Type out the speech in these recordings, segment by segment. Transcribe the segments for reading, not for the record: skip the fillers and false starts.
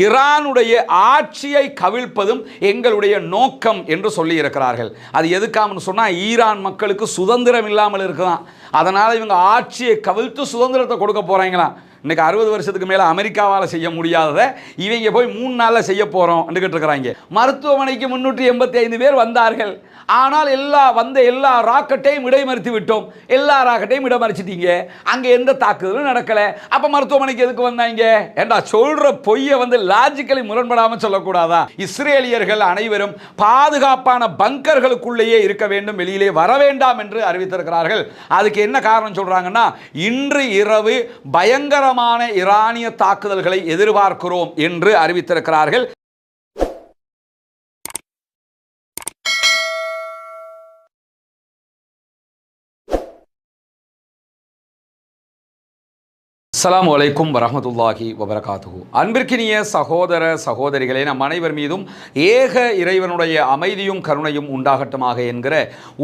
ஈரானுடைய ஆட்சியை கவிழ்ப்பதும் எங்களுடைய நோக்கம் என்று சொல்லி இருக்கிறார்கள். அது எதுக்காகன்னு சொன்னால் ஈரான் மக்களுக்கு சுதந்திரம் இல்லாமல் இருக்குதான். அதனால் இவங்க ஆட்சியை கவிழ்த்து சுதந்திரத்தை கொடுக்க போகிறாங்களாம். இன்றைக்கி 60 வருஷத்துக்கு மேலே அமெரிக்காவால் செய்ய முடியாததை இவங்க போய் 3 நாளில் செய்ய போகிறோம் இருக்கிறாங்க. மருத்துவமனைக்கு 385 பேர் வந்தார்கள். ஆனால் எல்லா ராக்கெட்டையும் இடைமறித்து விட்டோம். எல்லா ராக்கெட்டையும் இடமறிச்சிட்டீங்க. அங்கே எந்த தாக்குதலும் நடக்கலை. அப்போ மருத்துவமனைக்கு எதுக்கு வந்தாங்க? ஏண்டா சொல்கிற பொய்யை லாஜிக்கலி முரண்படாமல் சொல்லக்கூடாதா? இஸ்ரேலியர்கள் அனைவரும் பாதுகாப்பான பங்கர்களுக்குள்ளேயே இருக்க வேண்டும், வெளியிலே வர வேண்டாம் என்று அறிவித்திருக்கிறார்கள். அதுக்கு என்ன காரணம் சொல்கிறாங்கன்னா, இன்று இரவு பயங்கரமான ஈரானிய தாக்குதல்களை எதிர்பார்க்கிறோம் என்று அறிவித்திருக்கிறார்கள். அஸ்ஸலாமு அலைக்கும் வரஹ்மத்துல்லாஹி வபரகாத்துஹு. அன்பிற்கினிய சகோதர சகோதரிகளே, நம் அனைவர் மீதும் ஏக இறைவனுடைய அமைதியும் கருணையும் உண்டாகட்டுமாக என்கிற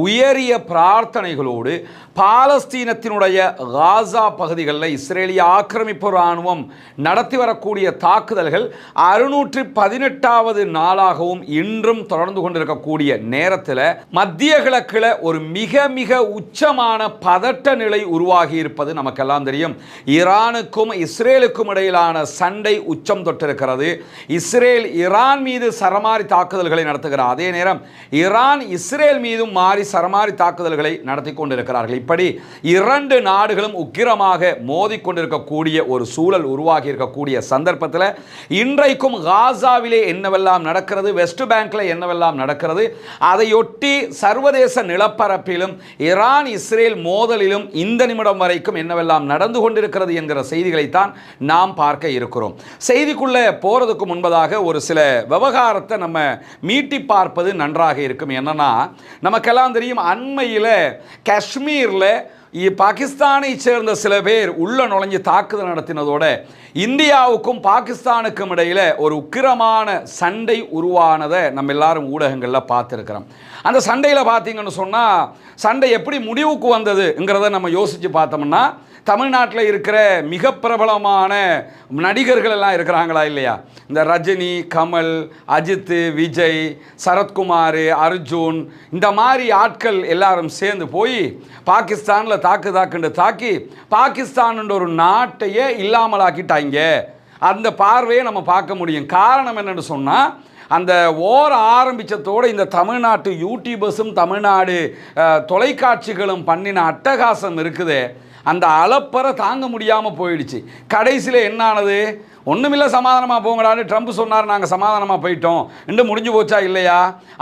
உயரிய பிரார்த்தனைகளோடு பாலஸ்தீனத்தினுடைய காசா பகுதிகளில் இஸ்ரேலிய ஆக்கிரமிப்பு இராணுவம் நடத்தி வரக்கூடிய தாக்குதல்கள் 618வது நாளாகவும் இன்றும் தொடர்ந்து கொண்டிருக்கக்கூடிய நேரத்தில் மத்திய கிழக்கில் ஒரு மிக மிக உச்சமான பதட்ட நிலை உருவாகி இருப்பது நமக்கெல்லாம் தெரியும். ஈரானுக்கும் இஸ்ரேலுக்கும் இடையிலான சண்டை உச்சம் தொட்டிருக்கிறது. இஸ்ரேல் ஈரான் மீது சரமாரி தாக்குதல்களை நடத்துகிறார். அதே நேரம் ஈரான் இஸ்ரேல் மீதும் மாறி சரமாரி தாக்குதல்களை நடத்தி கொண்டிருக்கிறார்கள். இப்படி 2 நாடுகளும் உக்கிரமாக மோதிக்கொண்டிருக்கக்கூடிய ஒரு சூழல் உருவாகி இருக்கக்கூடிய சந்தர்ப்பத்தில் இன்றைக்கும் காசாவிலே என்னவெல்லாம் நடக்கிறது, வெஸ்ட் பேங்க்ல என்னவெல்லாம் நடக்கிறது, அதையொட்டி சர்வதேச நிலப்பரப்பிலும் ஈரான் இஸ்ரேல் மோதலிலும் இந்த நிமிடம் வரைக்கும் என்னவெல்லாம் நடந்து கொண்டிருக்கிறது என்கிற செய்திகளைத்தான் நாம் பார்க்க இருக்கிறோம். செய்திக்குள்ள போறதுக்கு முன்பதாக ஒரு சில விவகாரத்தை நம்ம மீட்டி பார்ப்பது நன்றாக இருக்கும். என்னன்னா, நமக்கெல்லாம் தெரியும், அண்மையில் காஷ்மீரில் பாகிஸ்தானை சேர்ந்த சில பேர் உள்ள நுழைஞ்சு தாக்குதல் நடத்தினதோட இந்தியாவுக்கும் பாகிஸ்தானுக்கும் இடையில் ஒரு உக்கிரமான சண்டை உருவானதை நம்ம எல்லாரும் ஊடகங்களில் பார்த்துருக்கிறோம். அந்த சண்டையில் பார்த்தீங்கன்னு சொன்னால், சண்டை எப்படி முடிவுக்கு வந்ததுங்கிறத நம்ம யோசித்து பார்த்தோம்னா, தமிழ்நாட்டில் இருக்கிற மிக பிரபலமான நடிகர்கள் எல்லாம் இருக்கிறாங்களா இல்லையா? இந்த ரஜினி, கமல், அஜித், விஜய், சரத்குமார், அர்ஜுன், இந்த மாதிரி ஆட்கள் எல்லாரும் சேர்ந்து போய் பாகிஸ்தானில் தாக்கி பாகிஸ்தான் ஒரு நாட்டையே இல்லாமலாக்கிட்டாங்க. அந்த பார்வையை நம்ம பார்க்க முடியும். காரணம் என்னன்னு சொன்னால், அந்த ஓர் ஆரம்பித்ததோடு இந்த தமிழ்நாட்டு யூடியூபர்ஸும் தமிழ்நாடு தொலைக்காட்சிகளும் பண்ணின அட்டகாசம் இருக்குது. அந்த அளப்பறை தாங்க முடியாமல் போயிடுச்சு. கடைசியில் என்ன ஆனது? ஒன்றுமில்லை, சமாதானமாக போங்கடான்னு ட்ரம்ப் சொன்னார், நாங்கள் சமாதானமாக போயிட்டோம் என்று முடிஞ்சு போச்சா இல்லையா?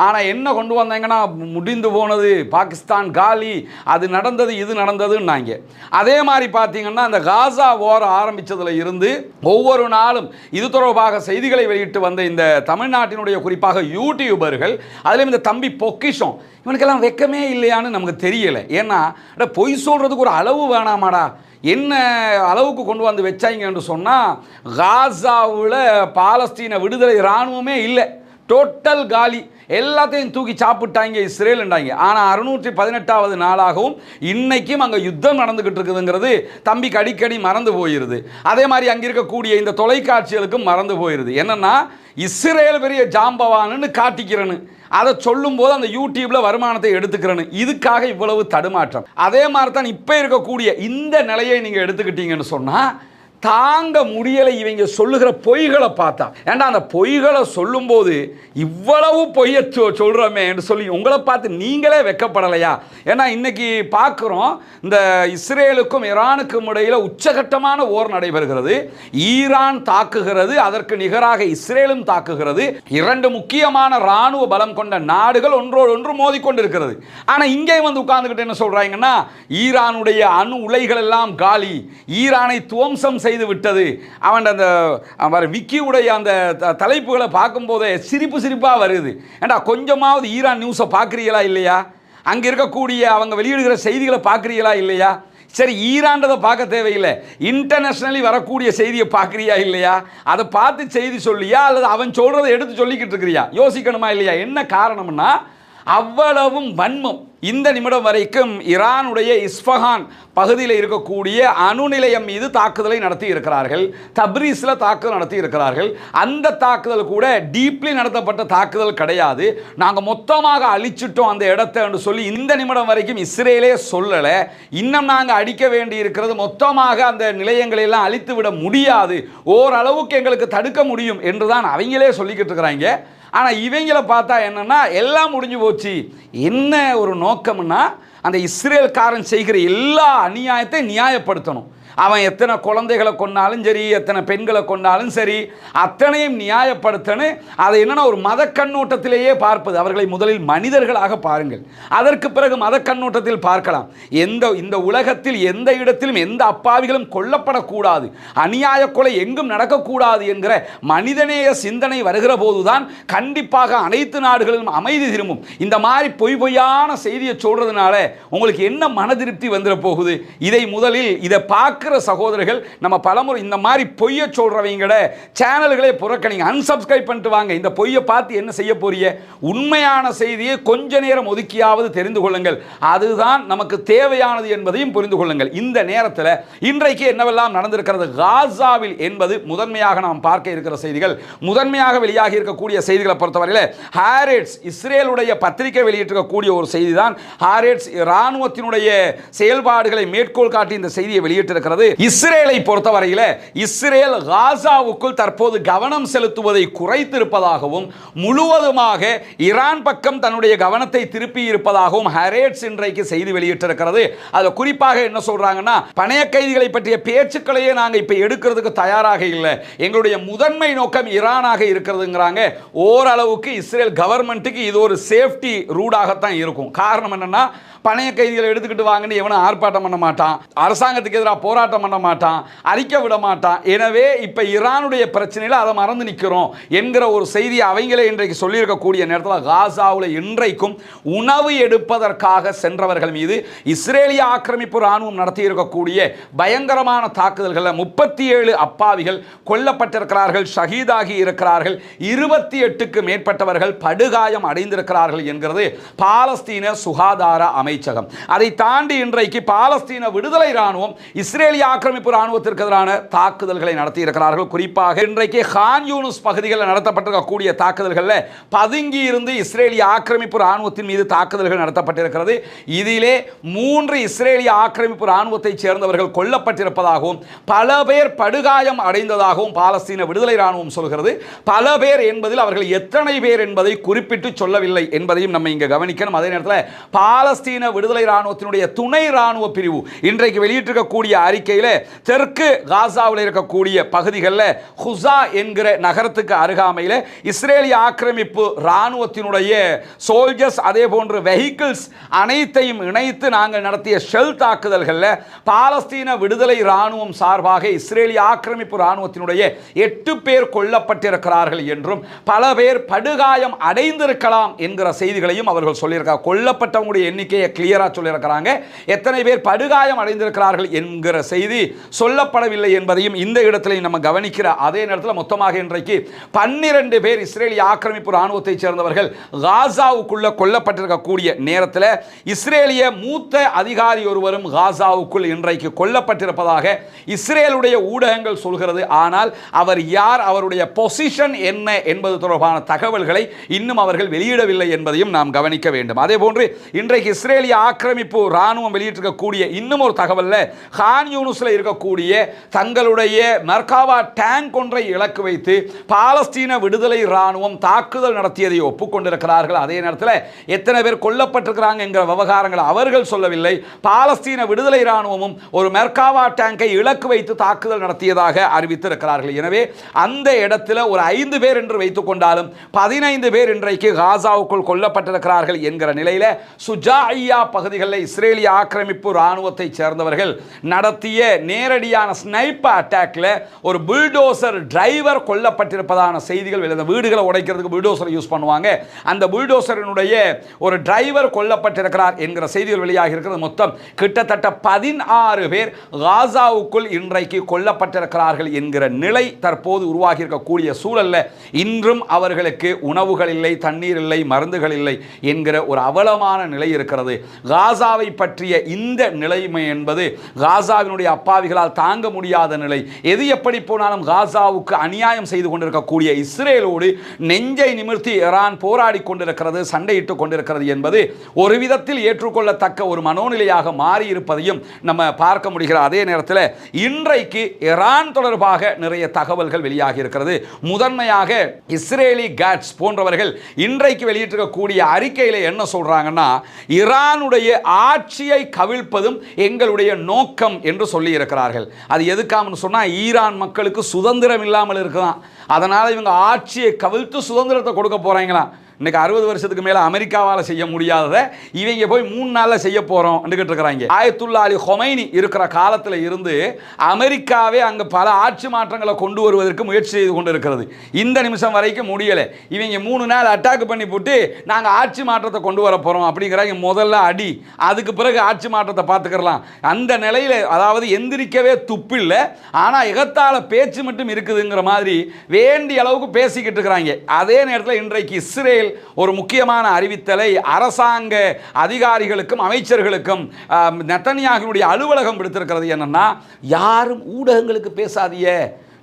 ஆனால் என்ன கொண்டு வந்தாங்கன்னா, முடிந்து போனது பாகிஸ்தான் காலி, அது நடந்தது இது நடந்ததுன்னாங்க. அதே மாதிரி பார்த்தீங்கன்னா, அந்த காசா வார் ஆரம்பித்ததில் இருந்து ஒவ்வொரு நாளும் இது தொடர்பாக செய்திகளை வெளியிட்டு வந்த இந்த தமிழ்நாட்டினுடைய குறிப்பாக யூடியூபர்கள், அதிலும் இந்த தம்பி பொக்கிஷம், இவனுக்கெல்லாம் வெக்கமே இல்லையான்னு நமக்கு தெரியலை. ஏன்னா பொய் சொல்கிறதுக்கு ஒரு அளவு வேணாமாடா? என்ன அளவுக்கு கொண்டு வந்து வச்சாங்க என்று சொன்னால், காசாவில் பாலஸ்தீன விடுதலை இராணுவமே இல்லை, டோட்டல் காலி, எல்லாத்தையும் தூக்கி சாப்பிட்டாங்க இஸ்ரேல்ன்றாங்க. ஆனால் 618வது நாளாகவும் இன்னைக்கும் அங்கே யுத்தம் நடந்துக்கிட்டு இருக்குதுங்கிறது தம்பிக்கு அடிக்கடி மறந்து போயிடுது. அதே மாதிரி அங்கே இருக்கக்கூடிய இந்த தொலைக்காட்சிகளுக்கும் மறந்து போயிடுது. என்னென்னா, இஸ்ரேல் பெரிய ஜாம்பவான்னு காட்டிக்கிறேன்னு அதை சொல்லும் போது அந்த யூடியூப்ல வருமானத்தை எடுத்துக்கிறேன்னு, இதுக்காக இவ்வளவு தடுமாற்றம். அதே மாதிரி தான் இப்போ இருக்கக்கூடிய இந்த நிலையை நீங்கள் எடுத்துக்கிட்டீங்கன்னு சொன்னால் தாங்க முடியலை. இவங்க சொல்லுகிற பொய்களை பார்த்தா, ஏண்டா அந்த பொய்களை சொல்லும்போது இவ்வளவு பொய்யை சொல்கிறோமே என்று சொல்லி உங்களை பார்த்து நீங்களே வெக்கப்படலையா? ஏன்னா இன்னைக்கு பார்க்குறோம், இந்த இஸ்ரேலுக்கும் ஈரானுக்கும் இடையில் உச்சகட்டமான போர் நடைபெறுகிறது. ஈரான் தாக்குகிறது, அதற்கு நிகராக இஸ்ரேலும் தாக்குகிறது. 2 முக்கியமான இராணுவ பலம் கொண்ட நாடுகள் ஒன்றோடு ஒன்று மோதிக்கொண்டிருக்கிறது. ஆனால் இங்கே வந்து உட்கார்ந்துக்கிட்டு என்ன சொல்கிறாங்கன்னா, ஈரானுடைய அணு உலைகள் எல்லாம் காலி, ஈரானை துவம்சம் செய்து விட்டது. அவன் அந்த விக்கியுடைய அந்த தலைப்புகளை பார்க்கும்போதே சிரிப்பாக வருது. ஏண்டா கொஞ்சமாவது ஈரான் நியூஸை பார்க்குறீங்களா இல்லையா? அங்கே இருக்கக்கூடிய அவங்க வெளியிடுகிற செய்திகளை பார்க்குறீங்களா இல்லையா? சரி, ஈரான்றதை பார்க்க தேவையில்லை, இன்டர்நேஷ்னலி வரக்கூடிய செய்தியை பார்க்குறியா இல்லையா? அதை பார்த்து செய்தி சொல்லியா அல்லது அவன் சொல்கிறத எடுத்து சொல்லிக்கிட்டு இருக்கிறியா? யோசிக்கணுமா இல்லையா? என்ன காரணம்னா, அவ்வளவும் வன்மம். இந்த நிமிடம் வரைக்கும் ஈரானுடைய இஸ்ஃபஹான் பகுதியில் இருக்கக்கூடிய அணு நிலையம் மீது தாக்குதலை நடத்தி இருக்கிறார்கள். தப்ரீஸில் தாக்குதல் நடத்தி இருக்கிறார்கள். அந்த தாக்குதல் கூட டீப்லி நடத்தப்பட்ட தாக்குதல் கிடையாது. நாங்கள் மொத்தமாக அழிச்சிட்டோம் அந்த இடத்தை சொல்லி இந்த நிமிடம் வரைக்கும் இஸ்ரேலே சொல்லலை. இன்னும் நாங்கள் அடிக்க வேண்டி இருக்கிறது, மொத்தமாக அந்த நிலையங்களை எல்லாம் அழித்து விட முடியாது, ஓரளவுக்கு எங்களுக்கு தடுக்க முடியும் என்று தான் அவங்களே சொல்லிக்கிட்டு இருக்கிறாங்க. ஆனால் இவங்களை பார்த்தா என்னன்னா எல்லாம் முடிஞ்சு போச்சு. என்ன ஒரு நோக்கம்னா அந்த இஸ்ரேல்காரன் செய்கிற எல்லா அநியாயத்தை நியாயப்படுத்தணும். அவன் எத்தனை குழந்தைகளை கொண்டாலும் சரி, எத்தனை பெண்களை கொண்டாலும் சரி, அத்தனையும் நியாயப்படுத்தணும். அதை என்னன்னா ஒரு மத கண்ணோட்டத்திலேயே பார்ப்பது. அவர்களை முதலில் மனிதர்களாக பாருங்கள், அதற்கு பிறகு மத கண்ணோட்டத்தில் பார்க்கலாம். இந்த உலகத்தில் எந்த இடத்திலும் எந்த அப்பாவிகளும் கொல்லப்படக்கூடாது, அநியாய கொலை எங்கும் நடக்கக்கூடாது என்கிற மனிதநேய சிந்தனை வருகிற போதுதான் கண்டிப்பாக அனைத்து நாடுகளிலும் அமைதி திரும்பும். இந்த மாதிரி பொய்யான செய்தியை சொல்றதுனால உங்களுக்கு என்ன மன திருப்தி வந்துட போகுது? இதை முதலில் இதை பார்க்க சகோதரர்கள் நம்ம பலமுறை இந்த மாதிரி பொய்ய சொல்றவங்க சேனல்களே புறக்கணிங்க, அன்சப்ஸ்கிரைப் பண்ணிட்டு வாங்க. இந்த பொய்யை பார்த்து என்ன செய்ய போறீங்க? உண்மையான செய்தியை கொஞ்ச நேரம் ஒதுக்கியாவது தெரிந்து கொள்ளுங்கள். அதுதான் நமக்கு தேவையானது என்பதையும் புரிந்து கொள்ளுங்கள். இந்த நேரத்தில் இன்றைக்கு என்னவெல்லாம் நடந்திருக்கிறது காசாவில் என்பது முதன்மையாக நாம் பார்க்க இருக்கிற செய்திகள். முதன்மையாக வெளியாகி இருக்கக்கூடிய செய்திகளை பொறுத்தவரையில் ஹாரெட்ஸ் இஸ்ரேலுடைய பத்திரிகை வெளியிட்டிருக்கக்கூடிய ஒரு செய்தி தான். ஹாரெட்ஸ் இராணுவத்தினுடைய செயல்பாடுகளை மேற்கோள் காட்டி இந்த செய்தியை வெளியிட்டிருக்கிறது. இஸ்ரேலை பொறுத்தவரையில் இஸ்ரேல் காசாவுக்குள் தற்போது கவனம் செலுத்துவதை குறைத்திருப்பதாகவும் முழுவதுமாக ஈரான் பக்கம் தன்னுடைய கவனத்தை திருப்பி இருப்பதாகவும் ஹாரெட்ஸ் இன்றைக்கு செய்தி வெளியிட்டிருக்கிறது. அதில் குறிப்பாக என்ன சொல்றாங்கன்னா, பணைய கைதிகளை பற்றிய பேச்சுக்களையே நாங்கள் இப்போ எடுக்கிறதுக்கு தயாராக இல்லை, எங்களுடைய முதன்மை நோக்கம் ஈரானாக இருக்கிறதுங்கிறாங்க. ஓரளவுக்கு இஸ்ரேல் கவர்மெண்ட்டுக்கு இது ஒரு சேஃப்டி ரூடாகத்தான் இருக்கும். காரணம் என்னன்னா, பணைய கைதிகளை எடுத்துக்கிட்டு வாங்கன்னு எவனும் ஆர்ப்பாட்டம் பண்ண மாட்டான், அரசாங்கத்துக்கு எதிராக போராட்டம் பண்ண மாட்டான், அறிக்கை விட மாட்டான். எனவே இப்போ ஈரானுடைய பிரச்சனையில் அதை மறந்து நிற்கிறோம் என்கிற ஒரு செய்தியை அவங்களே இன்றைக்கு சொல்லியிருக்கக்கூடிய நேரத்தில் காசாவில் இன்றைக்கும் உணவு எடுப்பதற்காக சென்றவர்கள் மீது இஸ்ரேலிய ஆக்கிரமிப்பு இராணுவம் நடத்தி இருக்கக்கூடிய பயங்கரமான தாக்குதல்களில் 37 அப்பாவிகள் கொல்லப்பட்டிருக்கிறார்கள், ஷஹீதாகி இருக்கிறார்கள், 28க்கு மேற்பட்டவர்கள் படுகாயம் அடைந்திருக்கிறார்கள் என்கிறது பாலஸ்தீன சுகாதார அமைச்சகம். அதை தாண்டி இன்றைக்கு பாலஸ்தீன விடுதலை இராணுவம் இஸ்ரேலிய ஆக்கிரமிப்பு இராணுவத்திற்கு எதிரான தாக்குதல்களை நடத்தி இருக்கிறார்கள். குறிப்பாக இன்றைக்கு கான் யூனிஸ் பகுதிகளில் நடத்தப்பட்டிருக்கக்கூடிய தாக்குதல்களில் பதுங்கி இருந்து இஸ்ரேலிய ஆக்கிரமிப்பு இராணுவத்தின் மீது தாக்குதல்கள் நடத்தப்பட்டிருக்கிறது. இதிலே 3 இஸ்ரேலிய ஆக்கிரமிப்பு இராணுவத்தைச் சேர்ந்தவர்கள் கொல்லப்பட்டிருப்பதாகவும் பல பேர் படுகாயம் அடைந்ததாகவும் பாலஸ்தீன விடுதலை இராணுவம் சொல்கிறது. பல பேர் என்பதில் அவர்கள் எத்தனை பேர் என்பதை குறிப்பிட்டு சொல்லவில்லை என்பதையும் நம்ம இங்கே கவனிக்கணும். அதே நேரத்தில் பாலஸ்தீன விடுதலை இராணுவத்தினுடைய துணை இராணுவ பிரிவு இன்றைக்கு வெளியிட்டிருக்கக்கூடிய அறிக்கையில் தெற்கு காசாவில் இருக்கக்கூடிய பகுதிகளில் ஹுசா என்கிற நகரத்துக்கு அருகாமையில் இஸ்ரேலிய ஆக்கிரமிப்பு இராணுவத்தினுடைய சோல்ஜர்ஸ் அதே போன்று வெஹிக்கிள்ஸ் அனைத்தையும் இணைத்து நாங்கள் நடத்திய ஷெல் தாக்குதல்களில் பாலஸ்தீன விடுதலை இராணுவம் சார்பாக இஸ்ரேலிய ஆக்கிரமிப்பு இராணுவத்தினுடைய 8 பேர் கொல்லப்பட்டிருக்கிறார்கள் என்றும் பல பேர் படுகாயம் அடைந்திருக்கலாம் என்கிற செய்திகளையும் அவர்கள் சொல்லியிருக்காங்க. கொல்லப்பட்டவங்களுடைய எண்ணிக்கையை கிளியராக சொல்லியிருக்கிறாங்க. எத்தனை பேர் படுகாயம் அடைந்திருக்கிறார்கள் என்கிற செய்தி சொல்லப்படவில்லை என்பதையும் இந்த இடத்துல நம்ம கவனிக்கிற அதே நேரத்தில் மொத்தமாக இன்றைக்கு 12 பேர் இஸ்ரேலிய ஆக்கிரமிப்பு இராணுவத்தைச் சேர்ந்தவர்கள் காசாவுக்குள்ள கொல்லப்பட்டிருக்கக்கூடிய நேரத்தில் இஸ்ரேலிய மூத்த அதிகாரி ஒருவரும் காசாவுக்குள் இன்றைக்கு கொல்லப்பட்டிருப்பதாக இஸ்ரேலுடைய ஊடகங்கள் சொல்கிறது. ஆனால் அவர் யார், அவருடைய பொசிஷன் என்ன என்பது தொடர்பான தகவல்களை இன்னும் அவர்கள் வெளியிடவில்லை என்பதையும் நாம் கவனிக்க வேண்டும். அதே போன்று இன்றைக்கு இஸ்ரேலிய ஆக்கிரமிப்பு இராணுவம் வெளியிட்டிருக்கக்கூடிய இன்னும் ஒரு தகவல்ல, கான் யூனிஸில் இருக்கக்கூடிய தங்களுடைய மர்காவா டேங்க் ஒன்றை இலக்கு வைத்து பாலஸ்தீன விடுதலை இராணுவம் தாக்குதல் நடத்தியதை ஒப்புக்கொண்டிருக்கிறார்கள். அதே நேரத்தில் எத்தனை பேர் கொல்லப்பட்டிருக்கிறாங்க என்கிற விவகாரங்களை அவர்கள் சொல்லவில்லை. பாலஸ்தீன விடுதலை இராணுவமும் ஒரு மர்காவா டேங்கை இலக்கு வைத்து தாக்குதல் நடத்தியதாக அறிவித்திருக்கிறார்கள். எனவே அந்த இடத்துல ஒரு 5 பேர் என்று வைத்துக் கொண்டாலும் 15 பேர் இன்றைக்கு காசாவுக்குள் கொல்லப்பட்டிருக்கிறார்கள் என்கிற நிலையில் சுஜாஇ ஷாரியா பகுதிகளில் இஸ்ரேலிய ஆக்கிரமிப்பு இராணுவத்தை சேர்ந்தவர்கள் நடத்திய நேரடியான ஸ்னைப்பர் அட்டாக்ல ஒரு புல்டோசர் டிரைவர் கொல்லப்பட்டிருப்பதான செய்திகள் வெளியான வீடுகளை உடைக்கிறதுக்கு புல்டோசர் யூஸ் பண்ணுவாங்க. அந்த புல்டோசரினுடைய ஒரு டிரைவர் கொல்லப்பட்டிருக்கிறார் என்கிற செய்திகள் வெளியாகி இருக்கிறது. மொத்தம் கிட்டத்தட்ட 16 பேர் காசாவுக்குள் இன்றைக்கு கொல்லப்பட்டிருக்கிறார்கள் என்கிற நிலை தற்போது உருவாகி இருக்கக்கூடிய சூழல்ல இன்றும் அவர்களுக்கு உணவுகள் இல்லை, தண்ணீர் இல்லை, மருந்துகள் இல்லை என்கிற ஒரு அவலமான நிலை இருக்கிறது. காசாவை பற்றிய இந்த நிலைமை என்பது காசாவினுடைய அப்பாவிகளால் தாங்க முடியாத நிலை. எது எப்படி போனாலும் காசாவுக்கு அநியாயம் செய்து கொண்டிருக்கக்கூடிய இஸ்ரேலோடு நெஞ்சை நிமிர்த்தி ஈரான் போராடி கொண்டிருக்கிறது, சண்டையிட்டுக் கொண்டிருக்கிறது என்பது ஒரு விதத்தில் ஏற்றுக்கொள்ளத்தக்க ஒரு மனோநிலையாக மாறி இருப்பதையும் நம்ம பார்க்க முடிகிறது. அதே நேரத்தில் இன்றைக்கு ஈரான் தொடர்பாக நிறைய தகவல்கள் வெளியாகி இருக்கிறது. முதன்மையாக இஸ்ரேலி காட்ஸ் போன்றவர்கள் இன்றைக்கு வெளியிட்டிருக்கக்கூடிய அறிக்கையில் என்ன சொல்றாங்கன்னா, ஈரானுடைய ஆட்சியை கவிழ்ப்பதும் எங்களுடைய நோக்கம் என்று சொல்லி இருக்கிறார்கள். அது எதுக்காக சொன்னா, ஈரான் மக்களுக்கு சுதந்திரம் இல்லாமல் இருக்குதான், அதனால இவங்க ஆட்சியை கவிழ்த்து சுதந்திரத்தை கொடுக்க போறாங்களா. இன்னைக்கு 60 வருஷத்துக்கு மேல அமெரிக்காவால் செய்ய முடியாததை இவங்க போய் 3 நாள்ல செய்ய போறோம் இருக்கிறாங்க. ஆயத்துல்லா அலி ஹொமைனி இருக்கிற காலத்தில் இருந்து அமெரிக்காவே அங்க பல ஆட்சி மாற்றங்களை கொண்டு வருவதற்கு முயற்சி செய்து கொண்டு இருக்கிறது. இந்த நிமிஷம் வரைக்கும் முடியல. இவங்க 3 நாள் அட்டாக் பண்ணி போட்டு நாங்க ஆட்சி மாற்றத்தை கொண்டு வர போறோம் அப்படிங்கிறாங்க. முதல்ல அடி, அதுக்கு பிறகு ஆட்சி மாற்றத்தை பார்த்துக்கலாம். அந்த நிலையில அதாவது எந்திரிக்கவே துப்பில்லை, ஆனா எகத்தால பேச்சு மட்டும் இருக்குதுங்கிற மாதிரி வேண்டிய அளவுக்கு பேசிக்கிட்டு இருக்கிறாங்க. அதே நேரத்தில் இன்றைக்கு இஸ்ரேல் ஒரு முக்கியமான அறிவித்தலை அரசாங்க அதிகாரிகளுக்கும் அமைச்சர்களுக்கும் நெத்தனியாகுவினுடைய அலுவலகம் விடுத்திருக்கிறது. என்னன்னா, யாரும் ஊடகங்களுக்கு பேசாதீங்க,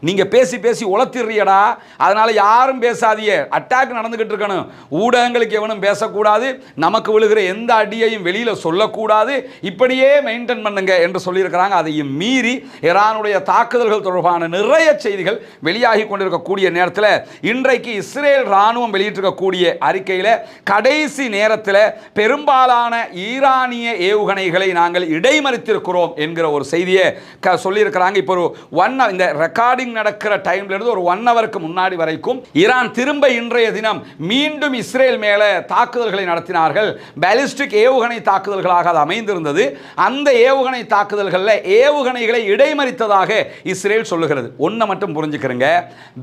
நீங்க பேசி பேசி உளத்திடுறியடா, அதனால யாரும் பேசாதீங்க, அட்டாக் நடந்துகிட்டு இருக்கணும், ஊடகங்களுக்கு எவனும் பேசக்கூடாது, நமக்கு விழுகிற எந்த அடியையும் வெளியில சொல்லக்கூடாது, இப்படியே மெயின்டைன் பண்ணுங்க என்று சொல்லியிருக்கிறாங்க. அதையும் மீறி ஈரானுடைய தாக்குதல்கள் தொடர்பான நிறைய செய்திகள் வெளியாகி கொண்டிருக்கக்கூடிய நேரத்தில் இன்றைக்கு இஸ்ரேல் ராணுவம் வெளியிட்டிருக்கக்கூடிய அறிக்கையில் கடைசி நேரத்தில் பெரும்பாலான ஈரானிய ஏவுகணைகளை நாங்கள் இடைமறித்திருக்கிறோம் என்கிற ஒரு செய்தியை சொல்லியிருக்கிறாங்க. இப்போ இந்த ரெக்கார்டிங் நடக்கிற டைம்ல இருந்து ஒரு 1 ஹவருக்கு முன்னாடி வரைக்கும் ஈரான் திரும்ப இன்றைய தினம் மீண்டும் இஸ்ரேல் மேல தாக்குதல்களை நடத்தினார்கள். பாலிஸ்டிக் ஏவுகணை தாக்குதல்களாக அது அமைந்திருந்தது. அந்த ஏவுகணை தாக்குதல்களில் ஏவுகணைகளை இடைமறித்ததாக இஸ்ரேல் சொல்லுகிறது. ஒன்றை மட்டும் புரிஞ்சுக்கிறங்க,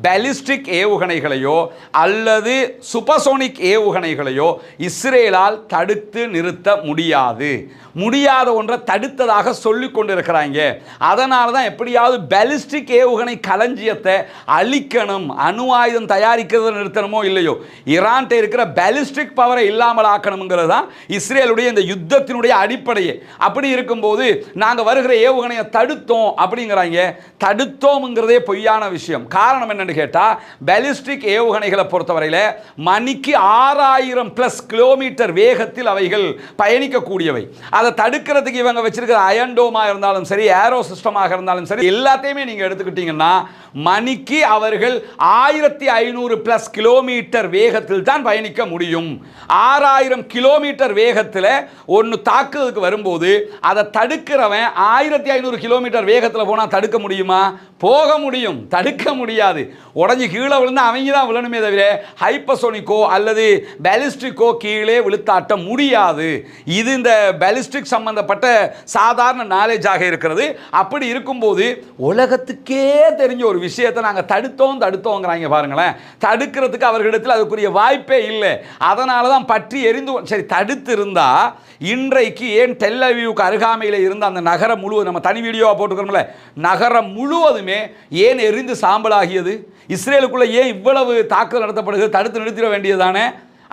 பாலிஸ்டிக் ஏவுகணைகளையோ அல்லது சூப்பர்சோனிக் ஏவுகணைகளையோ இஸ்ரேலால் தடுத்து நிறுத்த முடியாத ஒன்றை தடுத்ததாக சொல்லிக் கொண்டிருக்கிறாங்க. அதனால தான் எப்படியாவது பாலிஸ்டிக் ஏவுகணை களஞ்சியத்தை அழிக்கணும், அணு ஆயுதம் தயாரிக்கிறத நிறுத்தணுமோ இல்லையோ, ஈரான் இருக்கிற பாலிஸ்டிக் பவரை இல்லாமல் ஆக்கணுங்கிறது தான் இஸ்ரேலுடைய இந்த யுத்தத்தினுடைய அடிப்படையே. அப்படி இருக்கும்போது நாங்கள் வருகிற ஏவுகணையை தடுத்தோம் அப்படிங்கிறாங்க. தடுத்தோம்ங்கிறதே பொய்யான விஷயம். காரணம் என்னன்னு கேட்டால், பாலிஸ்டிக் ஏவுகணைகளை பொறுத்தவரையில் மணிக்கு 6000+ கிலோமீட்டர் வேகத்தில் அவைகள் பயணிக்கக்கூடியவை. அதை தடுக்கிறதுக்கு இவங்க வச்சிருக்கிற அயன்டோமா இருந்தாலும் சரி, ஏரோ சிஸ்டமாக இருந்தாலும் சரி, எல்லாத்தையுமே நீங்க எடுத்துக்கிட்டீங்கன்னா மணிக்கு அவர்கள் 1500+ கிலோமீட்டர் வேகத்தில் தான் பயணிக்க முடியும். 6000 கிலோமீட்டர் வேகத்தில் ஒன்று தாக்குதலுக்கு வரும்போது அதை தடுக்கிறவன் 1500 கிலோமீட்டர் வேகத்தில் போனால் தடுக்க முடியுமா? போக முடியும், தடுக்க முடியாது. உடஞ்சி கீழே விழுந்து அவங்க தான் விழணுமே தவிர ஹைப்பர்சோனிக்கோ அல்லது பாலிஸ்டிக்கோ கீழே விழுத்தாட்ட முடியாது. இது இந்த பாலிஸ்டிக் சம்பந்தப்பட்ட சாதாரண நாலேஜாக இருக்கிறது. அப்படி இருக்கும்போது உலகத்துக்கே தெரிஞ்ச ஒரு விஷயத்தை நாங்கள் தடுத்தோங்கிறாங்க பாருங்களேன். தடுக்கிறதுக்கு அவர்களிடத்தில் அதுக்குரிய வாய்ப்பே இல்லை. அதனால தான் பற்றி எரிந்து, சரி தடுத்து இருந்தா இன்றைக்கு ஏன் டெல் அவீவுக்கு அருகாமையில் இருந்த அந்த நகரம் முழுவதும், நம்ம தனி வீடியோவாக போட்டுக்கிறோம்ல, நகரம் முழுவதுமே ஏன் எரிந்து சாம்பலாகியது? இஸ்ரேலுக்குள்ள ஏன் இவ்வளவு தாக்குதல் நடத்தப்படுகிறது? தடுத்து நிறுத்திட வேண்டியதானே?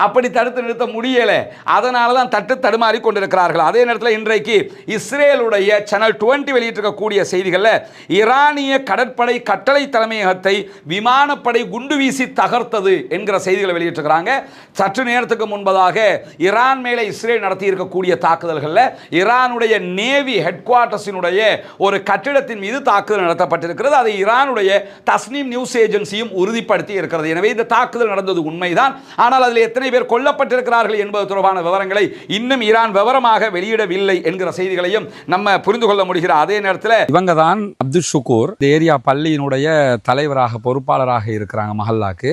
அப்படி தடுத்து நிறுத்த முடியலை. அதனால தான் தடுமாறி கொண்டிருக்கிறார்கள். அதே நேரத்தில் இன்றைக்கு இஸ்ரேலுடைய சேனல் 20 வெளியிட்டிருக்கக்கூடிய செய்திகளில் ஈரானிய கடற்படை கட்டளை தலைமையகத்தை விமானப்படை குண்டு வீசி தகர்த்தது என்கிற செய்திகளை வெளியிட்டிருக்கிறாங்க. சற்று நேரத்துக்கு முன்பதாக ஈரான் மேலே இஸ்ரேல் நடத்தி இருக்கக்கூடிய தாக்குதல்களில் ஈரானுடைய நேவி ஹெட் குவார்ட்டர்ஸினுடைய ஒரு கட்டிடத்தின் மீது தாக்குதல் நடத்தப்பட்டிருக்கிறது. அதை ஈரானுடைய தஸ்னீம் நியூஸ் ஏஜென்சியும் உறுதிப்படுத்தி இருக்கிறது. எனவே இந்த தாக்குதல் நடந்தது உண்மைதான். ஆனால் அதில் எத்தனை பேர் கொல்லப்பட்டிருக்கிறார்கள் என்பது தொடர்பான விவரங்களை இன்னும் ஈரான் விவரமாக வெளியிடவில்லை என்கிற செய்திகளையும் நம்ம புரிந்து கொள்ள முடிகிற அதே நேரத்தில் இவங்க தான் அப்துல் ஷுக்கூர் ஏரியா பள்ளியினுடைய தலைவராக பொறுப்பாளராக இருக்கிறாங்க மஹல்லாக்கு.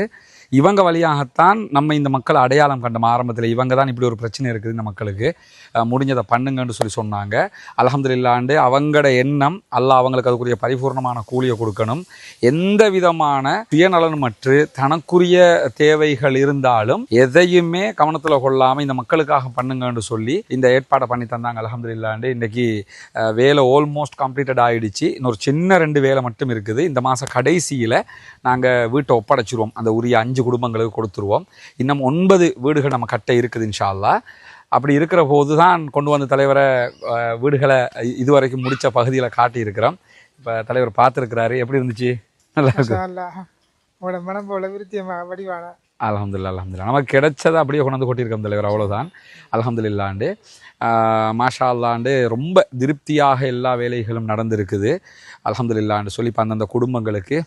இவங்க வழியாகத்தான் நம்ம இந்த மக்களை அடையாளம் கண்டோம். ஆரம்பத்தில் இவங்க தான் இப்படி ஒரு பிரச்சனை இருக்குது இந்த மக்களுக்கு, முடிஞ்சதை பண்ணுங்கன்னு சொன்னாங்க. அல்ஹம்துலில்லாஹ் அவங்களோட எண்ணம் அல்லாஹ் அவங்களுக்கு அதுக்குரிய பரிபூர்ணமான கூலியை கொடுக்கணும். எந்த விதமான சுயநலனுமற்று தனக்குரிய தேவைகள் இருந்தாலும் எதையுமே கவனத்தில் கொள்ளாமல் இந்த மக்களுக்காக பண்ணுங்கன்னு சொல்லி இந்த ஏற்பாடை பண்ணி தந்தாங்க. அல்ஹம்துலில்லாஹ் இன்னைக்கு வேலை ஆல்மோஸ்ட் கம்ப்ளீட்டட் ஆகிடுச்சு. இன்னொரு சின்ன 2 வேலை மட்டும் இருக்குது. இந்த மாதம் கடைசியில் நாங்கள் வீட்டை ஒப்படைச்சிருவோம், அந்த உரிய 5 குடும்பங்களுக்கு கொடுத்துருவோம். இன்னும் 9 வீடுகள் நம்ம கட்ட இருக்குது இன்ஷா அல்லாஹ். அப்படி இருக்கிற போது தான் கொண்டு வந்த தலைவரை வீடுகளை இதுவரைக்கும் முடித்த பகுதியில் காட்டியிருக்கிறோம். இப்போ தலைவர் பார்த்துருக்கிறாரு, எப்படி இருந்துச்சு? நல்லா இருக்கு. அல்ஹம்துலில்லாஹ் அல்ஹம்துலில்லாஹ் நமக்கு கிடைச்சதை அப்படியே கொண்டு வந்து கொட்டியிருக்கோம் தலைவர், அவ்வளோதான். அல்ஹம்துலில்லாஹ் மாஷா அல்லாண்டு ரொம்ப திருப்தியாக எல்லா வேலைகளும் நடந்திருக்குது. அல்ஹம்துலில்லாஹ் சொல்லி இப்போ அந்தந்த குடும்பங்களுக்கு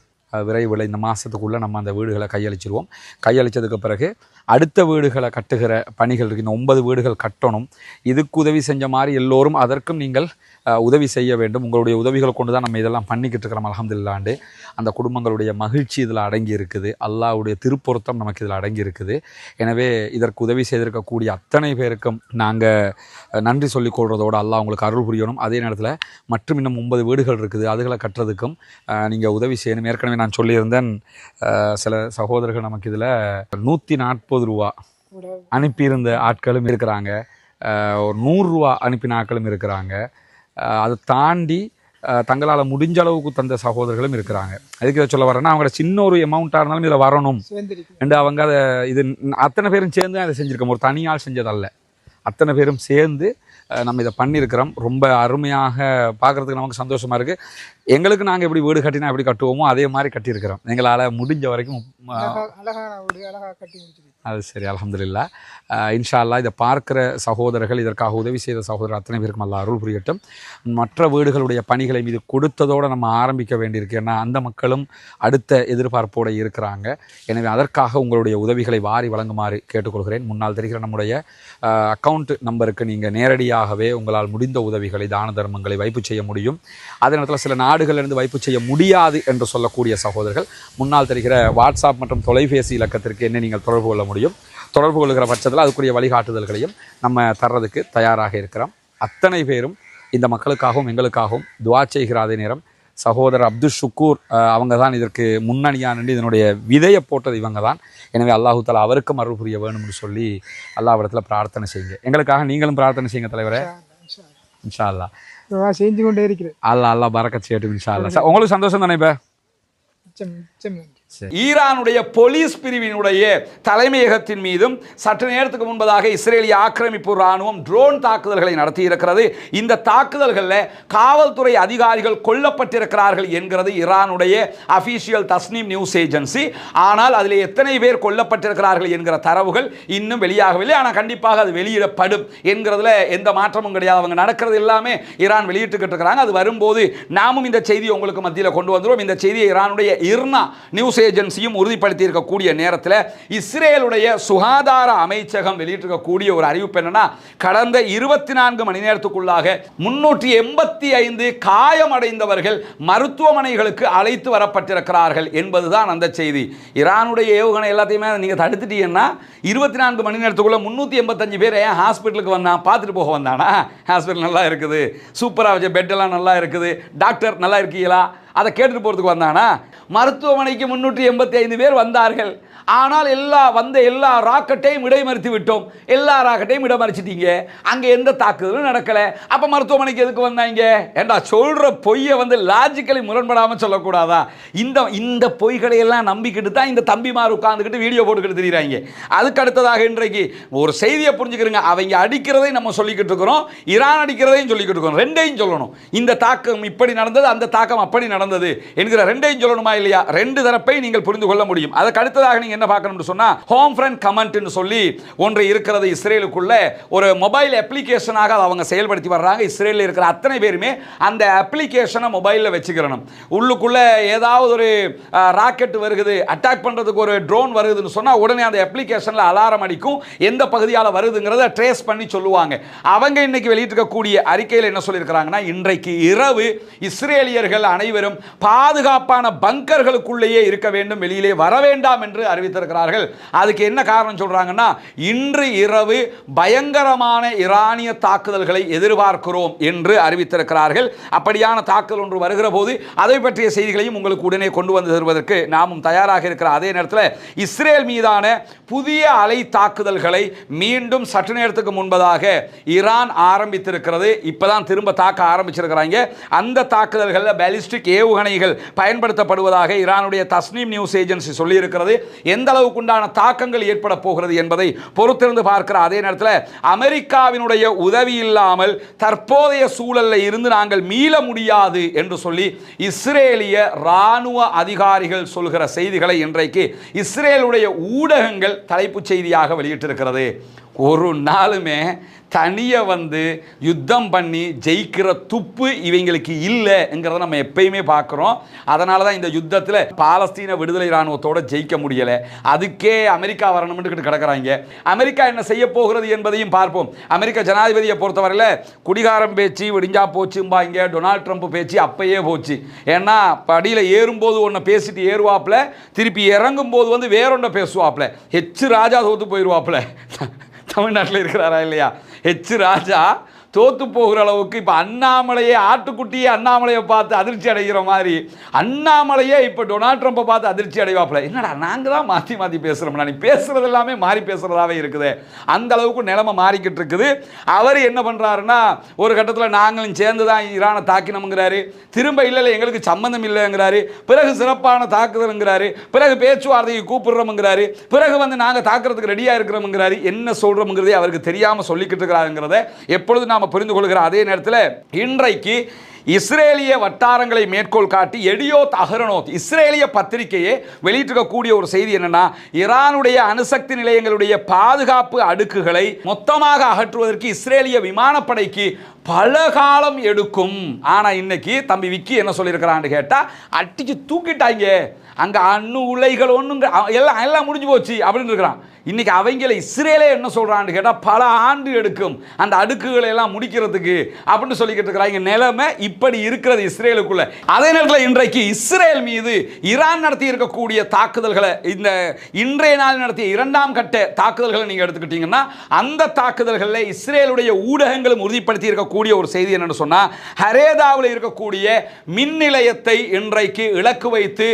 விரைவில் இந்த மாதத்துக்குள்ளே நம்ம அந்த வீடுகளை கையளிச்சிருவோம். கையளித்ததுக்கு பிறகு அடுத்த வீடுகளை கட்டுகிற பணிகள் இருக்குது. இந்த 9 வீடுகள் கட்டணும். இதுக்கு உதவி செஞ்ச மாதிரி எல்லோரும் அதற்கும் நீங்கள் உதவி செய்ய வேண்டும். உங்களுடைய உதவிகளை கொண்டு தான் நம்ம இதெல்லாம் பண்ணிக்கிட்டு இருக்கிறோம். அல்ஹம்துலில்லாஹ் அந்த குடும்பங்களுடைய மகிழ்ச்சி இதில் அடங்கி இருக்குது. அல்லாஹ்வுடைய திருப்பொருத்தம் நமக்கு இதில் அடங்கி இருக்குது. எனவே இதற்கு உதவி செய்திருக்கக்கூடிய அத்தனை பேருக்கும் நாங்கள் நன்றி சொல்லிக் கொள்வதோடு அல்லாஹ் உங்களுக்கு அருள் புரியணும். அதே நேரத்தில் மற்றும் இன்னும் 9 வீடுகள் இருக்குது, அதுகளை கட்டுறதுக்கும் நீங்கள் உதவி செய்யணும். ஏற்கனவே நான் சொல்லியிருந்தேன், சில சகோதரர்கள் நமக்கு இதில் 140 ரூபா அனுப்பியிருந்த ஆட்களும் இருக்கிறாங்க, ஒரு 100 ரூபா அனுப்பின ஆட்களும் இருக்கிறாங்க. அதை தாண்டி தங்களால் முடிஞ்ச அளவுக்கு தந்த சகோதரர்களும் இருக்கிறாங்க. அதுக்கு இதை சொல்ல வரேன்னா, அவங்களோட சின்ன ஒரு அமௌண்ட்டாக இருந்தாலும் இதில் வரணும் என்று அவங்க அதை இது அத்தனை பேரும் சேர்ந்து அதை செஞ்சுருக்கோம். ஒரு தனியால் செஞ்சதல்ல, அத்தனை பேரும் சேர்ந்து நம்ம இதை பண்ணியிருக்கிறோம். ரொம்ப அருமையாக பார்க்குறதுக்கு நமக்கு சந்தோஷமாக இருக்குது. எங்களுக்கு நாங்கள் எப்படி வீடு கட்டினா எப்படி கட்டுவோமோ அதே மாதிரி கட்டியிருக்கிறோம். எங்களால் முடிஞ்ச வரைக்கும் அது சரி. அல்ஹம்துலில்லாஹ் இன்ஷா அல்லாஹ் இதை பார்க்குற சகோதரர்கள், இதற்காக உதவி செய்த சகோதரர் அத்தனை பேருக்கும் அல்லாஹ் அருள் புரியட்டும். மற்ற வீடுகளுடைய பணிகளை மீது கொடுத்ததோடு நம்ம ஆரம்பிக்க வேண்டியிருக்கு. ஏன்னா அந்த மக்களும் அடுத்த எதிர்பார்ப்போடு இருக்கிறாங்க. எனவே அதற்காக உங்களுடைய உதவிகளை வாரி வழங்குமாறு கேட்டுக்கொள்கிறேன். முன்னால் தெரிகிற நம்முடைய அக்கௌண்ட் நம்பருக்கு நீங்கள் நேரடியாகவே உங்களால் முடிந்த உதவிகளை, தான தர்மங்களை வைப்பு செய்ய முடியும். அதே நேரத்தில் சில நாடுகளிலிருந்து வைப்பு செய்ய முடியாது என்று சொல்லக்கூடிய சகோதரர்கள் முன்னால் தெரிகிற வாட்ஸ்அப் மற்றும் தொலைபேசி இலக்கத்திற்கு என்ன நீங்கள் தொடர்பு கொள்ள முடியும். தொடர்பு கொள்கிற பட்சத்தில் அதுக்குரிய வழிகாட்டுதல்களையும் நம்ம தர்றதுக்கு தயாராக இருக்கிறோம். அத்தனை பேரும் இந்த மக்களுக்காகவும் எங்களுக்காகவும் துவா செய்கிற அதே நேரம் சகோதரர் அப்துல் ஷுக்கூர் அவங்க தான் இதற்கு முன்னணியாக நின்று இதனுடைய விதையை போட்டது இவங்க தான். எனவே அல்லாஹு தஆலா அவருக்கும் அருள் புரிய வேணும்னு சொல்லி அல்லாஹ்விடத்தில் பிரார்த்தனை செய்யுங்க. எங்களுக்காக நீங்களும் பிரார்த்தனை செய்யுங்க தலைவரே. இன்ஷா அல்லாஹ் செஞ்சு கொண்டே இருக்கிறேன். அல்லாஹ் பரக்கத் செய்யட்டும் இன்ஷா அல்லாஹ். உங்களுக்கு சந்தோஷம் தானே? இப்போ ஈரானுடைய போலீஸ் பிரிவினுடைய தலைமையகத்தின் மீதும் சற்று நேரத்துக்கு முன்பதாக இஸ்ரேலிய ஆக்கிரமிப்பு ராணுவம் ட்ரோன் தாக்குதல்களை நடத்தியிருக்கிறது. இந்த தாக்குதல்களில் காவல்துறை அதிகாரிகள் கொல்லப்பட்டிருக்கிறார்கள் என்கிறது ஈரானுடைய அபிஷியல் தஸ்னீம் நியூஸ் ஏஜென்சி. ஆனால் அதில் எத்தனை பேர் கொல்லப்பட்டிருக்கிறார்கள் என்கிற தரவுகள் இன்னும் வெளியாகவில்லை. ஆனால் கண்டிப்பாக அது வெளியிடப்படும் என்கிறதுல எந்த மாற்றமும் கிடையாது. அவங்க நடக்கிறது எல்லாமே ஈரான் வெளியிட்டுக்கிட்டு இருக்கிறாங்க. அது வரும்போது நாமும் இந்த செய்தியை உங்களுக்கு மத்தியில் கொண்டு வந்துடுவோம். இந்த செய்தியை ஈரானுடைய இர்னா நியூஸ் ஏஜென்சியும் உறுதிப்படுத்தி இருக்கக்கூடிய நேரத்தில் இஸ்ரேலுடைய சுகாதார அமைச்சகம் வெளியிட்டிருக்கக்கூடிய ஒரு அறிவிப்பு என்னன்னா, கடந்த 24 மணி நேரத்துக்குள்ளாக 385 காயமடைந்தவர்கள் மருத்துவமனைகளுக்கு அழைத்து வரப்பட்டிருக்கிறார்கள் என்பதுதான் அந்த செய்தி. ஈரானுடைய ஏவுகணை எல்லாத்தையுமே நீங்க தடுத்துட்டீங்கன்னா 24 மணி நேரத்துக்குள்ள 385 பேர் ஏன் ஹாஸ்பிட்டலுக்கு வந்தான்? பார்த்துட்டு போக வந்தானா? ஹாஸ்பிட்டல் நல்லா இருக்குது, சூப்பராக வச்ச பெட் எல்லாம் நல்லா இருக்குது, டாக்டர் நல்லா இருக்கீங்களா, அதை கேட்டுட்டு போகிறதுக்கு வந்தானா? மருத்துவமனைக்கு 385 பேர் வந்தார்கள். ஆனால் எல்லா ராக்கெட்டையும் இடைமறித்து விட்டோம். எல்லா ராக்கெட்டையும் இடமறிச்சிட்டீங்க, அங்கே எந்த தாக்குதலும் நடக்கலை. அப்போ மருத்துவமனைக்கு எதுக்கு வந்தாங்க? ஏண்டா சொல்கிற பொய்யை லாஜிக்கலி முரண்படாமல் சொல்லக்கூடாதா? இந்த பொய்களை எல்லாம் நம்பிக்கிட்டு தான் இந்த தம்பிமார் உட்காந்துக்கிட்டு வீடியோ போட்டுக்கிட்டு தெரியுறாங்க. அதுக்கு அடுத்ததாக இன்றைக்கு ஒரு செய்தியை புரிஞ்சுக்கிறோங்க. அவங்க அடிக்கிறதை நம்ம சொல்லிக்கிட்டு இருக்கிறோம், ஈரான் அடிக்கிறதையும் சொல்லிக்கிட்டு இருக்கிறோம். ரெண்டையும் சொல்லணும். இந்த தாக்கம் இப்படி நடந்தது, அந்த தாக்கம் அப்படி நடந்தது என்கிற ரெண்டையும் சொல்லணுமா இல்லையா? ரெண்டு தரப்பை நீங்கள் புரிந்து கொள்ள முடியும். அதுக்கு அடுத்ததாக நீங்க என்ன பார்க்கணும்னு சொன்னா, ஹோம் ஃப்ரண்ட் கமெண்ட்னு சொல்லி ஒன்று இருக்கிறது இஸ்ரேலுக்குள்ள. ஒரு மொபைல் அப்ளிகேஷனாக அவங்க செயல்படுத்தி வர்றாங்க. இஸ்ரேலில் இருக்கிற அத்தனை பேருமே அந்த அப்ளிகேஷனை மொபைலில் வச்சுக்கிறணும். உள்ளுக்குள்ள ஏதாவது ஒரு ராக்கெட் வருகுது, அட்டாக் பண்றதுக்கு ஒரு ட்ரோன் வருதுன்னு சொன்னா உடனே அந்த அப்ளிகேஷன்ல அலாரம் அடிக்கும், எந்த பகுதியால் வருதுங்கிறத ட்ரேஸ் பண்ணி சொல்லுவாங்க. அவங்க இன்னைக்கு வெளியிட்டிருக்கக்கூடிய அறிக்கையில் என்ன சொல்லியிருக்கிறாங்கன்னா, இன்றைக்கு இரவு இஸ்ரேலியர்கள் அனைவரும் வேண்டும், பாதுகாப்பான பங்கர்களுக்குள்ளேயே இருக்க வேண்டும், வெளியிலே வர வேண்டாம் என்று அறிவித்திருக்கிறார்கள். அதுக்கு என்ன காரணம் சொல்றாங்கன்னா, இன்று இரவு பயங்கரமான ஈரானிய தாக்குதல்களை எதிர்பார்க்கிறோம் என்று அறிவித்திருக்கிறார்கள். அப்படியான தாக்குதல் ஒன்று வருகிற போது அதை பற்றிய செய்திகளையும் உங்களுக்கு உடனே கொண்டு வந்து தருவதற்கு நாமும் தயாராக இருக்கிற அதே நேரத்தில் இஸ்ரேல் மீதான புதிய அலை தாக்குதல்களை மீண்டும் சற்று நேரத்துக்கு முன்பதாக ஈரான் ஆரம்பித்திருக்கிறது. இப்பதான் திரும்ப தாக்க ஆரம்பிச்சிருக்கிறாங்க. அந்த தாக்குதல்களில் பாலிஸ்டிக் ஏவுகணைகள் பயன்படுத்தப்படுவதாக ஈரானுடைய தஸ்னீம் நியூஸ் ஏஜென்சி சொல்லி இருக்கிறது. எந்த அளவுக்கு உண்டான தாக்கங்கள் ஏற்பட போகிறது என்பதை பொறுத்திருந்து பார்க்கிற அதே நேரத்தில் அமெரிக்காவினுடைய உதவி இல்லாமல் தற்போதைய சூழலில் இருந்து நாங்கள் மீள முடியாது என்று சொல்லி இஸ்ரேலிய ராணுவ அதிகாரிகள் சொல்கிற செய்திகளை இன்றைக்கு இஸ்ரேலுடைய ஊடகங்கள் தலைப்புச் செய்தியாக வெளியிட்டிருக்கிறது. ஒரு நாளுமே தனிய வந்து யுத்தம் பண்ணி ஜெயிக்கிற துப்பு இவங்களுக்கு இல்லைங்கிறத நம்ம எப்பயுமே பார்க்குறோம். அதனால தான் இந்த யுத்தத்தில் பாலஸ்தீன விடுதலை இராணுவத்தோடு ஜெயிக்க முடியலை. அதுக்கே அமெரிக்கா வரணும்னு கிடக்கிறாங்க. அமெரிக்கா என்ன செய்ய போகிறது என்பதையும் பார்ப்போம். அமெரிக்க ஜனாதிபதியை பொறுத்தவரையில் குடிகாரம் பேச்சு விடிஞ்சா போச்சும்பாங்க. டொனால்ட் ட்ரம்ப் பேச்சு அப்பயே போச்சு. ஏன்னா படியில் ஏறும்போது ஒன்று பேசிட்டு ஏறுவாப்பில், திருப்பி இறங்கும் போது வந்து வேறொன்றை பேசுவாப்பில். ஹெச் ராஜா தோத்து போயிடுவாப்பில். தமிழ்நாட்டில் இருக்கிறாரா இல்லையா? ஹெச் ராஜா தோத்து போகிற அளவுக்கு இப்போ அண்ணாமலையே ஆட்டுக்குட்டியே அண்ணாமலையை பார்த்து அதிர்ச்சி அடைகிற மாதிரி அண்ணாமலையே இப்போ டொனால்ட் ட்ரம்பை பார்த்து அதிர்ச்சி அடைவாப்பில். என்னடா நாங்கள் தான் மாற்றி மாற்றி பேசுகிறோம்னா, நீ பேசுகிறது எல்லாமே மாறி பேசுகிறதாவே இருக்குது. அந்த அளவுக்கு நிலைமை மாறிக்கிட்டு இருக்குது. அவர் என்ன பண்ணுறாருன்னா, ஒரு கட்டத்தில் நாங்களும் சேர்ந்து தான் ஈரானை தாக்கினோம்ங்கிறாரு. திரும்ப இல்லை எங்களுக்கு சம்மந்தம் இல்லைங்கிறாரு. பிறகு சிறப்பான தாக்குதலுங்கிறாரு. பிறகு பேச்சுவார்த்தைக்கு கூப்பிடுறோம்ங்கிறாரு. பிறகு வந்து நாங்கள் தாக்குறதுக்கு ரெடியாக இருக்கிறோம்ங்கிறாரு. என்ன சொல்கிறோம்ங்கிறதே அவருக்கு தெரியாமல் சொல்லிக்கிட்டு இருக்கிறாருங்கிறத எப்பொழுது நாம் புரிந்து கொள்கிற அதே நேரத்தில் இன்றைக்கு இஸ்ரேலிய வட்டாரங்களை மேற்கோள் காட்டி எடியோத் அஹ்ரோனோத் இஸ்ரேலிய பத்திரிகையை வெளியிட்டிருக்கக்கூடிய ஒரு செய்தி என்னன்னா, ஈரானுடைய அணுசக்தி நிலையங்களுடைய பாதுகாப்பு அடுக்குகளை மொத்தமாக அகற்றுவதற்கு இஸ்ரேலிய விமானப்படைக்கு பல காலம் எடுக்கும். ஆனால் இன்னைக்கு தம்பி விக்கி என்ன சொல்லியிருக்கிறான்னு கேட்டால், அடிச்சு தூக்கிட்டாங்க, அங்கே அணு உலைகள் ஒன்றும் எல்லாம் முடிஞ்சு போச்சு அப்படின்னு இருக்கிறான். இன்னைக்கு அவங்கள இஸ்ரேலே என்ன சொல்கிறான்னு கேட்டால், பல ஆண்டு எடுக்கும் அந்த அடுக்குகளை எல்லாம் முடிக்கிறதுக்கு அப்படின்னு சொல்லிக்கிட்டு இருக்கிறாங்க. நிலைமை இப்படி இருக்கிறது இஸ்ரேலுக்குள்ள. அதே நேரத்தில் இன்றைக்கு இஸ்ரேல் மீது ஈரான் நடத்தி இருக்கக்கூடிய தாக்குதல்களை, இந்த இன்றைய நாள் நடத்திய இரண்டாம் கட்ட தாக்குதல்களை நீங்கள் எடுத்துக்கிட்டீங்கன்னா, அந்த தாக்குதல்களில் இஸ்ரேலுடைய ஊடகங்களும் உறுதிப்படுத்தி இருக்கக்கூடிய ஒரு செய்தி என்னன்னு சொன்னால், ஹரேதாவில் இருக்கக்கூடிய மின் நிலையத்தை இன்றைக்கு இலக்கு வைத்து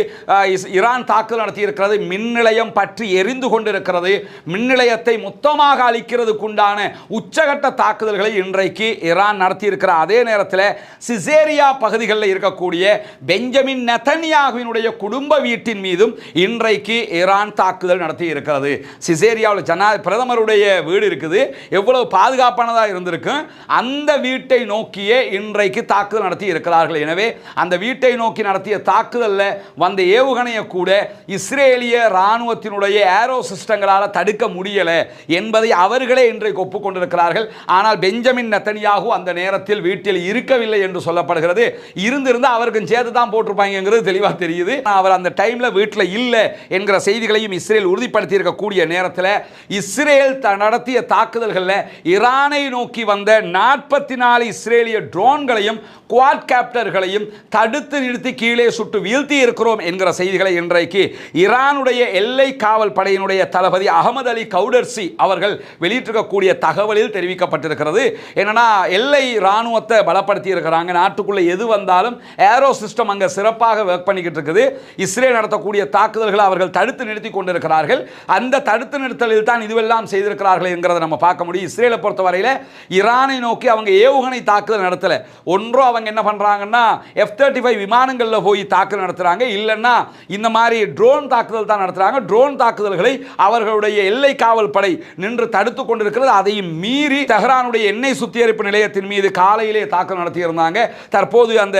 ஈரான் தாக்குதல் நடத்தி இருக்கிறது. மின் நிலையம் பற்றி எரிந்து கொண்டிருக்கிறது. மின் நிலையத்தை மொத்தமாக அளிக்கிறதுக்குண்டான உச்சகட்ட தாக்குதல்களை இன்றைக்கு ஈரான் நடத்தி இருக்கிற அதே நேரத்தில் சிசேரியா பகுதிகளில் இருக்கக்கூடிய பெஞ்சமின் நெதன்யாகுவினுடைய குடும்ப வீட்டின் மீதும் இன்றைக்கு ஈரான் தாக்குதல் நடத்தி இருக்கிறது. சிசேரியாவில் பிரதமருடைய வீடு இருக்குது, எவ்வளவு பாதுகாப்பானதாக இருந்திருக்கும். அந்த வீட்டை நோக்கியே இன்றைக்கு தாக்குதல் நடத்தி இருக்கிறார்கள். எனவே அந்த வீட்டை நோக்கி நடத்திய தாக்குதலில் வந்த ஏவுகணையை கூட இஸ்ரேலிய இராணுவத்தினுடைய ஏரோ சிஸ்டங்களால் தடுக்க முடியலை என்பதை அவர்களே இன்றைக்கு ஒப்புக்கொண்டிருக்கிறார்கள். ஆனால் பெஞ்சமின் நெதன்யாகு அந்த நேரத்தில் வீட்டில் இருக்கவில்லை என்று சொல்லப்படுகிறது. இருந்திருந்து அவருக்கு சேர்த்து தான் போட்டிருப்பாங்கிறது தெளிவாக தெரியுது. அவர் அந்த டைமில் வீட்டில் இல்லை என்கிற செய்திகளையும் இஸ்ரேல் உறுதிப்படுத்தி இருக்கக்கூடிய நேரத்தில் இஸ்ரேல் நடத்திய தாக்குதல்களில் ஈரானை நோக்கி வந்த 44 இஸ்ரேலிய ட்ரோன்களையும் குவாட் கேப்டர்களையும் தடுத்து நிறுத்தி கீழே சுட்டு வீழ்த்தி இருக்கிறோம் என்கிற செய்திகளை இன்றைக்கு ஈரானுடைய எல்லை காவல் படையினுடைய தளபதி அகமது அலி கவுடர்சி அவர்கள் வெளியிட்டிருக்கக்கூடிய தகவலில் தெரிவிக்கப்பட்டிருக்கிறது. என்னன்னா, எல்லை இராணுவத்தை பலப்படுத்தி இருக்கிறாங்க. நாட்டுக்குள்ள எது வந்தாலும் ஏரோ சிஸ்டம் அங்கே சிறப்பாக ஒர்க் பண்ணிக்கிட்டு இருக்குது. இஸ்ரேல் நடத்தக்கூடிய தாக்குதல்களை அவர்கள் தடுத்து நிறுத்தி கொண்டிருக்கிறார்கள். அந்த தடுத்து நிறுத்தலில் தான் இதுவெல்லாம் செய்திருக்கிறார்கள் என்கிறத நம்ம பார்க்க முடியும். இஸ்ரேலை பொறுத்தவரையில் ஈரானை நோக்கி அவங்க ஏவுகணை தாக்குதல் நடத்தலை. ஒன்றோ அவங்க என்ன பண்றாங்கன்னா F-35 விமானங்களில் போய் தாக்குதல் நடத்துறாங்க, இல்லைன்னா இந்த மாதிரி ட்ரோன் தாக்குதல் தான் நடத்துறாங்க. ட்ரோன் தாக்குதல்களை அவர்களுடைய எல்லை காவல் படை நின்று தடுத்து கொண்டிருக்கிறது. அதையும் மீறி தெஹ்ரானுடைய எண்ணெய் சுத்திகரிப்பு நிலையத்தின் மீது காலையிலே தாக்குதல் நடத்தியிருந்தாங்க. தற்போது அந்த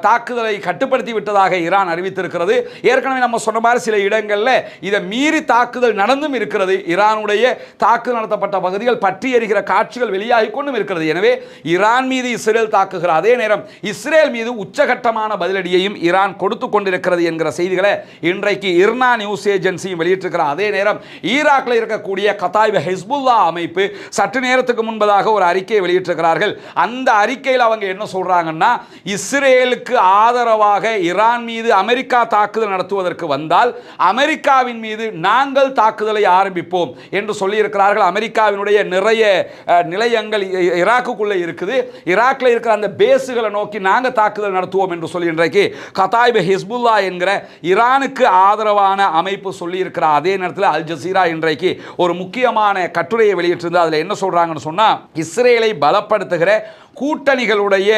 தாக்குதலை கட்டுப்படுத்தி விட்டதாக ஈரான் அறிவித்திருக்கிறது. ஏற்கனவே நம்ம சொன்ன மாதிரி சில இடங்களில் இதை மீறி தாக்குதல் நடந்தும் இருக்கிறது. ஈரானுடைய தாக்குதல் நடத்தப்பட்ட பகுதிகள் பற்றி எரிகிற காட்சிகள் வெளியாகி கொண்டும் இருக்கிறது. எனவே ஈரான் மீது இஸ்ரேல் தாக்குகிற அதே நேரம் இஸ்ரேல் மீது உச்சகட்டமான பதிலடியையும் ஈரான் கொடுத்து கொண்டிருக்கிறது என்கிற செய்தி செய்திகளை இன்றைக்கு இர்னா நியூஸ் ஏஜென்சியும் வெளியிட்டிருக்கிற அதே நேரம் ஈராக்கில் இருக்கக்கூடிய கதாயிப ஹிஸ்புல்லா அமைப்பு சற்று நேரத்துக்கு முன்பதாக ஒரு அறிக்கையை வெளியிட்டிருக்கிறார்கள். அந்த அறிக்கையில் அவங்க என்ன சொல்றாங்கன்னா, இஸ்ரேலுக்கு ஆதரவாக ஈரான் மீது அமெரிக்கா தாக்குதல் நடத்துவதற்கு வந்தால் அமெரிக்காவின் மீது நாங்கள் தாக்குதலை ஆரம்பிப்போம் என்று சொல்லியிருக்கிறார்கள். அமெரிக்காவினுடைய நிறைய நிலையங்கள் ஈராக்குக்குள்ளே இருக்குது, ஈராக்கில் இருக்கிற அந்த பேஸுகளை நோக்கி நாங்கள் தாக்குதல் நடத்துவோம் என்று சொல்லி இன்றைக்கு கதாயிப ஹிஸ்புல்லா என்கிற ஈரானுக்கு ஆதரவான அமைப்பு சொல்லியிருக்கிற அதே நேரத்தில் அல் ஜசீரா இன்றைக்கு ஒரு முக்கியமான கட்டுரையை வெளியிட்டிருந்தது. அதில் என்ன சொல்றாங்கன்னு சொன்னா, இஸ்ரேலை பலப்படுத்துகிற கூட்டணிகளுடைய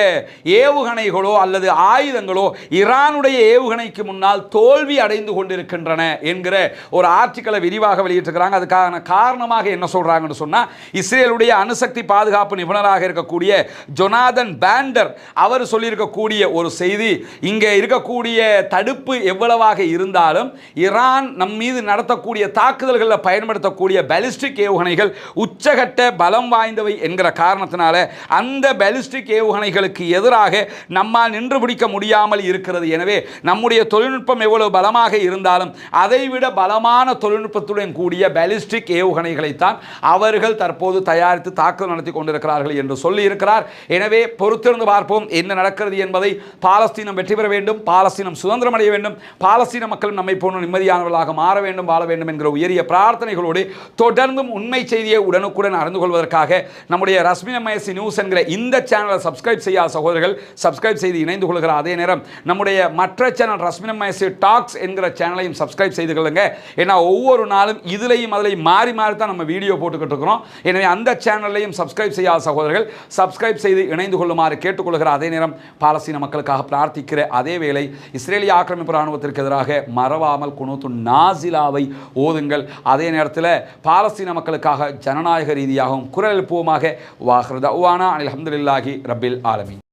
ஏவுகணைகளோ அல்லது ஆயுதங்களோ ஈரானுடைய ஏவுகணைக்கு முன்னால் தோல்வி அடைந்து கொண்டிருக்கின்றன என்கிற ஒரு ஆர்டிக்கலை விரிவாக வெளியிட்டிருக்கிறாங்க. அதுக்கான காரணமாக என்ன சொல்றாங்கன்னு சொன்னா, இஸ்ரேலுடைய அணுசக்தி பாதுகாப்பு நிபுணராக இருக்கக்கூடிய ஜொனாதன் பேண்டர் அவர் சொல்லியிருக்கக்கூடிய ஒரு செய்தி, இங்கே இருக்கக்கூடிய தடுப்பு எவ்வளவாக இருந்தாலும் ஈரான் நம் மீது நடத்தக்கூடிய தாக்குதல்களில் பயன்படுத்தக்கூடிய பாலிஸ்டிக் ஏவுகணைகள் உச்சகட்ட பலம் வாய்ந்தவை என்கிற காரணத்தினால அந்த பாலிஸ்டிக் ஏவுகணைகளுக்கு எதிராக நம்மால் நின்று பிடிக்க முடியாமல் இருக்கிறது. எனவே நம்முடைய தொழில்நுட்பம் எவ்வளவு பலமாக இருந்தாலும் அதைவிட பலமான தொழில்நுட்பத்துடன் கூடிய பாலிஸ்டிக் ஏவுகணைகளைத்தான் அவர்கள் தற்போது தயாரித்து தாக்குதல் நடத்தி கொண்டிருக்கிறார்கள் என்று சொல்லி இருக்கிறார். எனவே பொறுத்திருந்து பார்ப்போம் என்ன நடக்கிறது என்பதை. பாலஸ்தீனம் வெற்றி பெற வேண்டும், பாலஸ்தீனம் சுதந்திரம் அடைய வேண்டும், பாலஸ்தீன மக்களும் நம்மை போன்ற நிம்மதியானவர்களாக மாற வேண்டும், வாழ வேண்டும் என்கிற உயரிய பிரார்த்தனைகளோடு தொடர்ந்தும் உண்மை செய்தியை உடனுக்குடன் அறிந்து கொள்வதற்காக நம்முடைய ரஸ்மினமயசி நியூஸ் என்கிற இந்த சேனலை சப்ஸ்கிரைப் செய்யாத சகோதரர்கள் சப்ஸ்கிரைப் செய்து இணைந்து கொள்கிற அதே நேரம் நம்முடைய மற்ற சேனல் ரஸ்மினமயசி டாக்ஸ் என்கிற சேனலையும் சப்ஸ்கிரைப் செய்து கொள்ளுங்க. ஏன்னா ஒவ்வொரு நாளும் இதுலையும் அதிலையும் மாறி மாறி தான் நம்ம வீடியோ போட்டுக்கிட்டு இருக்கிறோம். எனவே அந்த சேனலையும் சப்ஸ்கிரைப் செய்யாத சகோதரர்கள் சப்ஸ்கிரைப் செய்து இணைந்து கொள்ளுமாறு கேட்டுக்கொள்கிற அதே நேரம் பாலஸ்தீன மக்களுக்காக பிரார்த்திக்கிற அதே வேளை இஸ்ரேலிய ஆக்கிரமிப்பு இராணுவத்திற்கு எதிராக மறவாமல் குனூத்து நாசிலாவை ஓதுங்கள். அதே நேரத்தில் பாலஸ்தீன மக்களுக்காக ஜனநாயக ரீதியாகவும் குரல் எழுப்புவோமாக. வாஹ்ரு தஅவானா அல்ஹம்துலில்லாஹி ரப்பில் ஆலமீன்.